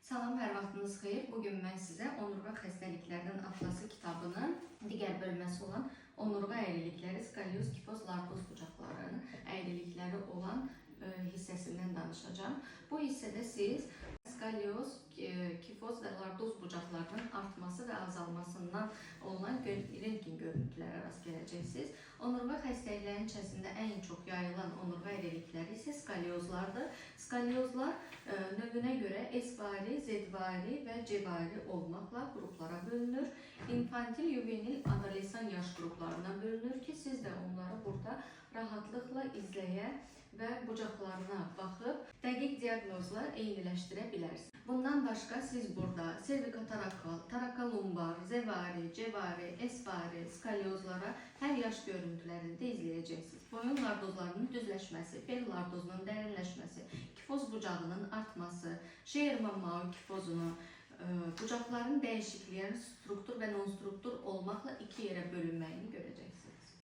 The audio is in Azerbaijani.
Salam, hər vaxtınız xeyir. Bugün mən sizə onurğa xəstəliklərinin atlası kitabının digər bölməsi olan onurğa əyrilikləri, skalyoz, kifoz, lardoz bucaqlarının əyrilikləri olan hissəsindən danışacağım. Bu hissədə siz skalyoz, kifoz və lardoz bucaqlarının artması və azalmasından olan rentgen görüntülərə rast gələcəksiniz. Onurğa xəstəliklərinin içərisində ən çox yayılan onurğa əyrilikləri isə skalyozlardır. Skalyozlar növünə görə S-vari, Z-vari və C-vari olmaqla qruplara bölünür. İnfantil, yuvenil, adolesan yaş qruplarına bölünür ki, siz də onları burada rahatlıqla izləyə və bucaqlarına baxıb dəqiq diaqnozla eyniləşdirə bilərsiniz. Bundan başqa siz burada servikotorakal, tarakolumbar, Z-vari, C-vari, S-vari skalyozlara hər yaş görüntülərində izləyəcəksiniz. Boyun lardozlarının düzləşməsi, fel lardozunun dərinləşməsi, kifoz bucağının artması, Sherman-Maui kifozunu, bucaqların dəyişikliyi, struktur və non-struktur olmaqla iki yerə bölünməsi